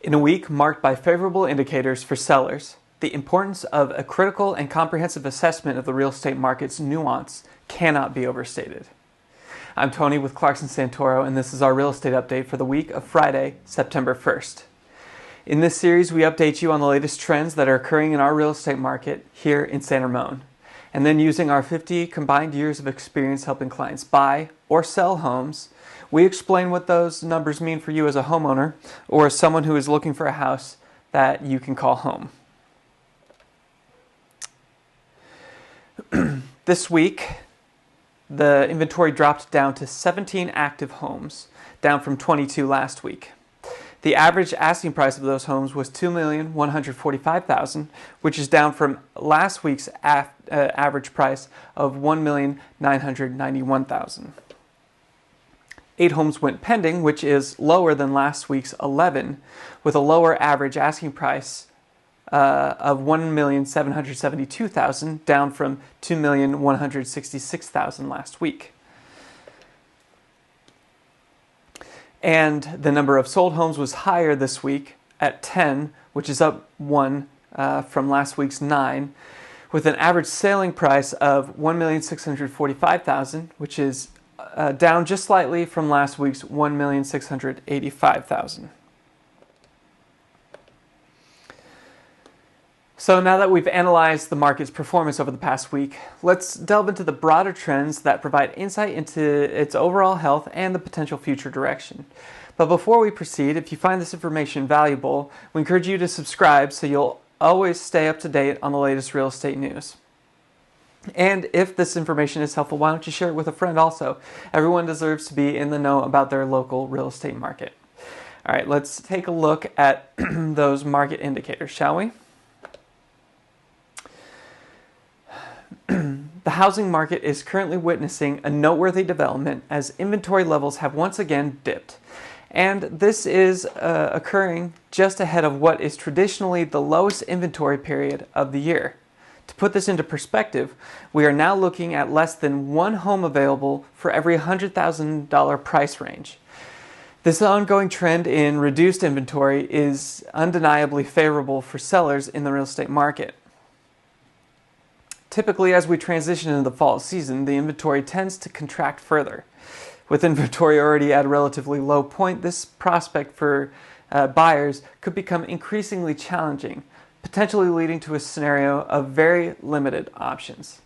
In a week marked by favorable indicators for sellers, the importance of a critical and comprehensive assessment of the real estate market's nuance cannot be overstated. I'm Tony with Clarkson Santoro, and this is our real estate update for the week of Friday, September 1st. In this series, we update you on the latest trends that are occurring in our real estate market here in San Ramon. And then using our 50 combined years of experience helping clients buy or sell homes, we explain what those numbers mean for you as a homeowner or as someone who is looking for a house that you can call home. This week, the inventory dropped down to 17 active homes, down from 22 last week. The average asking price of those homes was $2,145,000, which is down from last week's average price of $1,991,000. 8 homes went pending, which is lower than last week's 11, with a lower average asking price of $1,772,000, down from $2,166,000 last week. And the number of sold homes was higher this week at 10, which is up 1 from last week's 9, with an average selling price of $1,645,000, which is down just slightly from last week's $1,685,000. So now that we've analyzed the market's performance over the past week, let's delve into the broader trends that provide insight into its overall health and the potential future direction. But before we proceed, if you find this information valuable, we encourage you to subscribe so you'll always stay up to date on the latest real estate news. And if this information is helpful, why don't you share it with a friend also? Everyone deserves to be in the know about their local real estate market. All right, let's take a look at those market indicators, shall we? The housing market is currently witnessing a noteworthy development as inventory levels have once again dipped. And this is occurring just ahead of what is traditionally the lowest inventory period of the year. To put this into perspective, we are now looking at less than one home available for every $100,000 price range. This ongoing trend in reduced inventory is undeniably favorable for sellers in the real estate market. Typically, as we transition into the fall season, the inventory tends to contract further. With inventory already at a relatively low point, this prospect for buyers could become increasingly challenging, potentially leading to a scenario of very limited options.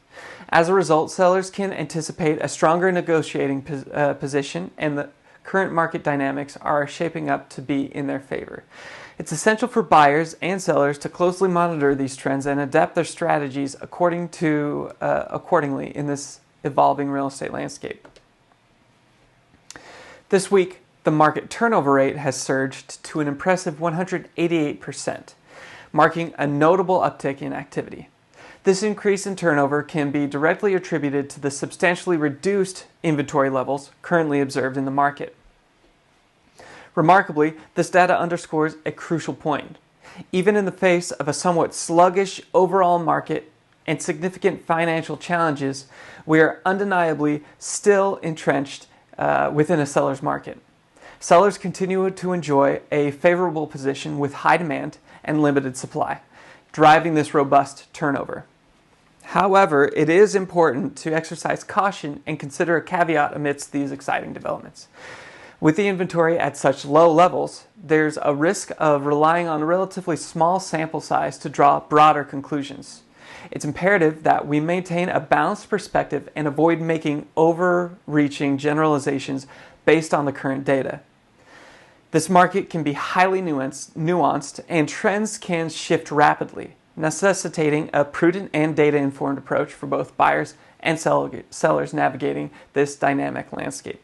As a result, sellers can anticipate a stronger negotiating position, and the current market dynamics are shaping up to be in their favor. It's essential for buyers and sellers to closely monitor these trends and adapt their strategies accordingly in this evolving real estate landscape. This week, the market turnover rate has surged to an impressive 188%, marking a notable uptick in activity. This increase in turnover can be directly attributed to the substantially reduced inventory levels currently observed in the market. Remarkably, this data underscores a crucial point. Even in the face of a somewhat sluggish overall market and significant financial challenges, we are undeniably still entrenched within a seller's market. Sellers continue to enjoy a favorable position with high demand and limited supply, driving this robust turnover. However, it is important to exercise caution and consider a caveat amidst these exciting developments. With the inventory at such low levels, there's a risk of relying on a relatively small sample size to draw broader conclusions. It's imperative that we maintain a balanced perspective and avoid making overreaching generalizations based on the current data. This market can be highly nuanced, and trends can shift rapidly, necessitating a prudent and data-informed approach for both buyers and sellers navigating this dynamic landscape.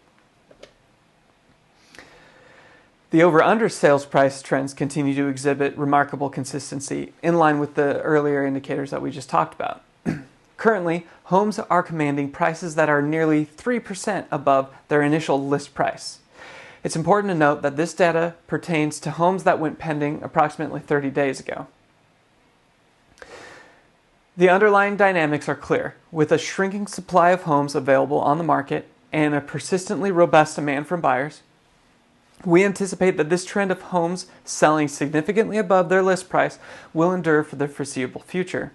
The over-under sales price trends continue to exhibit remarkable consistency in line with the earlier indicators that we just talked about. Currently, homes are commanding prices that are nearly 3% above their initial list price. It's important to note that this data pertains to homes that went pending approximately 30 days ago. The underlying dynamics are clear, with a shrinking supply of homes available on the market and a persistently robust demand from buyers. We anticipate that this trend of homes selling significantly above their list price will endure for the foreseeable future.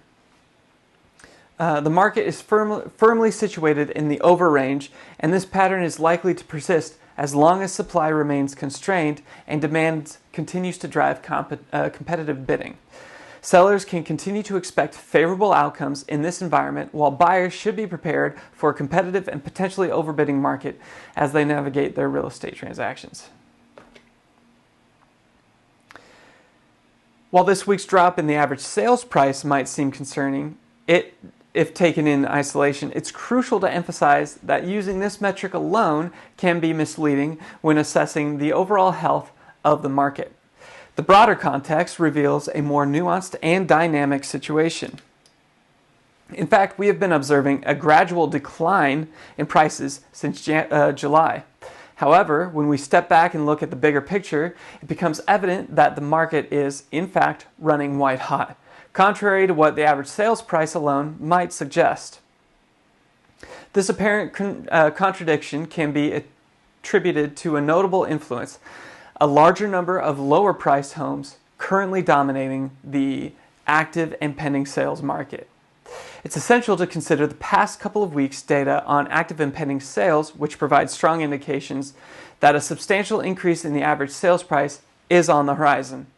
The market is firmly situated in the over range, and this pattern is likely to persist as long as supply remains constrained and demand continues to drive competitive bidding. Sellers can continue to expect favorable outcomes in this environment, while buyers should be prepared for a competitive and potentially overbidding market as they navigate their real estate transactions. While this week's drop in the average sales price might seem concerning, if taken in isolation, it's crucial to emphasize that using this metric alone can be misleading when assessing the overall health of the market. The broader context reveals a more nuanced and dynamic situation. In fact, we have been observing a gradual decline in prices since July. However, when we step back and look at the bigger picture, it becomes evident that the market is, in fact, running white hot, contrary to what the average sales price alone might suggest. This apparent contradiction can be attributed to a notable influence: a larger number of lower-priced homes currently dominating the active and pending sales market. It's essential to consider the past couple of weeks' data on active and pending sales, which provides strong indications that a substantial increase in the average sales price is on the horizon.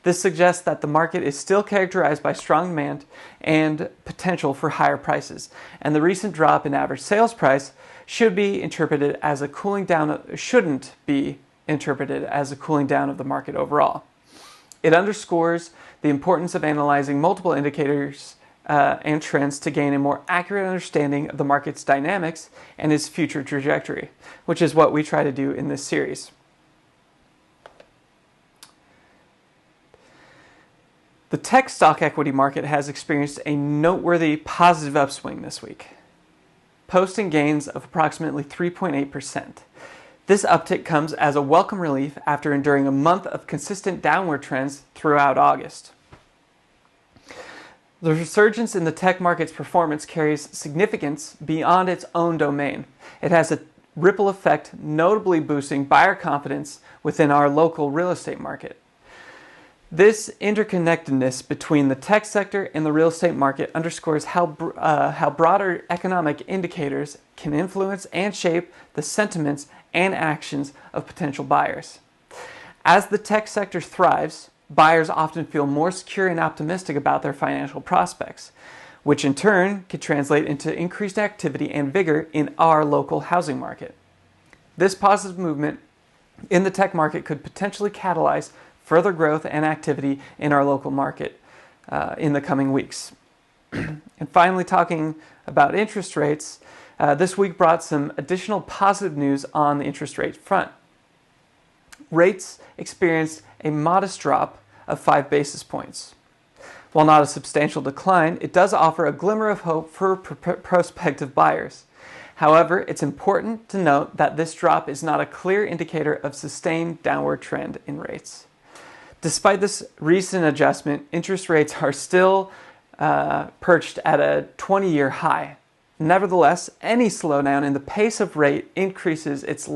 This suggests that the market is still characterized by strong demand and potential for higher prices, and the recent drop in average sales price shouldn't be interpreted as a cooling down of the market overall. It underscores the importance of analyzing multiple indicators and trends to gain a more accurate understanding of the market's dynamics and its future trajectory, which is what we try to do in this series. The tech stock equity market has experienced a noteworthy positive upswing this week, posting gains of approximately 3.8%. This uptick comes as a welcome relief after enduring a month of consistent downward trends throughout August. The resurgence in the tech market's performance carries significance beyond its own domain. It has a ripple effect, notably boosting buyer confidence within our local real estate market. This interconnectedness between the tech sector and the real estate market underscores how broader economic indicators can influence and shape the sentiments and actions of potential buyers. As the tech sector thrives, buyers often feel more secure and optimistic about their financial prospects, which in turn could translate into increased activity and vigor in our local housing market. This positive movement in the tech market could potentially catalyze further growth and activity in our local market in the coming weeks. And finally, talking about interest rates, this week brought some additional positive news on the interest rate front. Rates experienced a modest drop of 5 basis points. While not a substantial decline, it does offer a glimmer of hope for prospective buyers. However, it's important to note that this drop is not a clear indicator of sustained downward trend in rates. Despite this recent adjustment, interest rates are still perched at a 20-year high. Nevertheless, any slowdown in the pace of rate increases is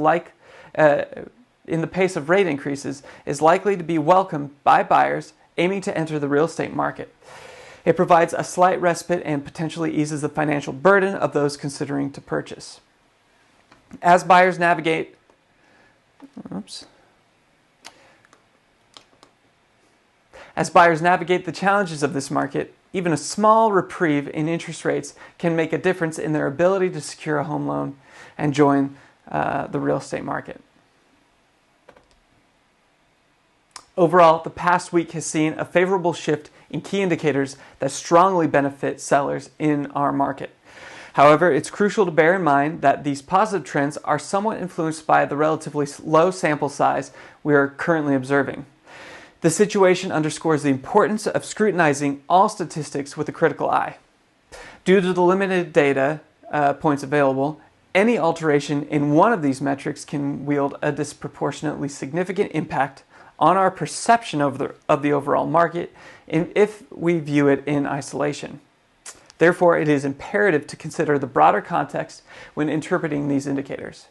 likely to be welcomed by buyers aiming to enter the real estate market. It provides a slight respite and potentially eases the financial burden of those considering to purchase. As buyers navigate the challenges of this market, even a small reprieve in interest rates can make a difference in their ability to secure a home loan and join the real estate market. Overall, the past week has seen a favorable shift in key indicators that strongly benefit sellers in our market. However, it's crucial to bear in mind that these positive trends are somewhat influenced by the relatively low sample size we are currently observing. The situation underscores the importance of scrutinizing all statistics with a critical eye. Due to the limited data points available, any alteration in one of these metrics can wield a disproportionately significant impact on our perception of the overall market if we view it in isolation. Therefore, it is imperative to consider the broader context when interpreting these indicators.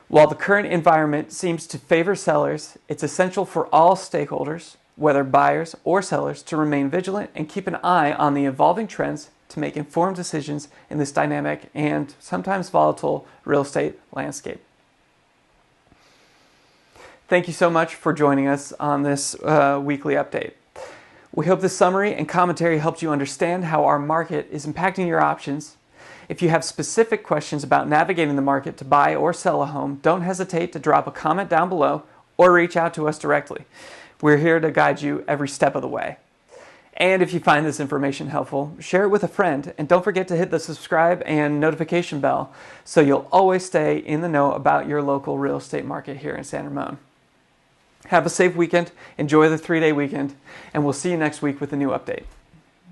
While the current environment seems to favor sellers, it's essential for all stakeholders, whether buyers or sellers, to remain vigilant and keep an eye on the evolving trends to make informed decisions in this dynamic and sometimes volatile real estate landscape. Thank you so much for joining us on this weekly update. We hope this summary and commentary helped you understand how our market is impacting your options. If you have specific questions about navigating the market to buy or sell a home, don't hesitate to drop a comment down below or reach out to us directly. We're here to guide you every step of the way. And if you find this information helpful, share it with a friend, and don't forget to hit the subscribe and notification bell so you'll always stay in the know about your local real estate market here in San Ramon. Have a safe weekend, enjoy the 3-day weekend, and we'll see you next week with a new update.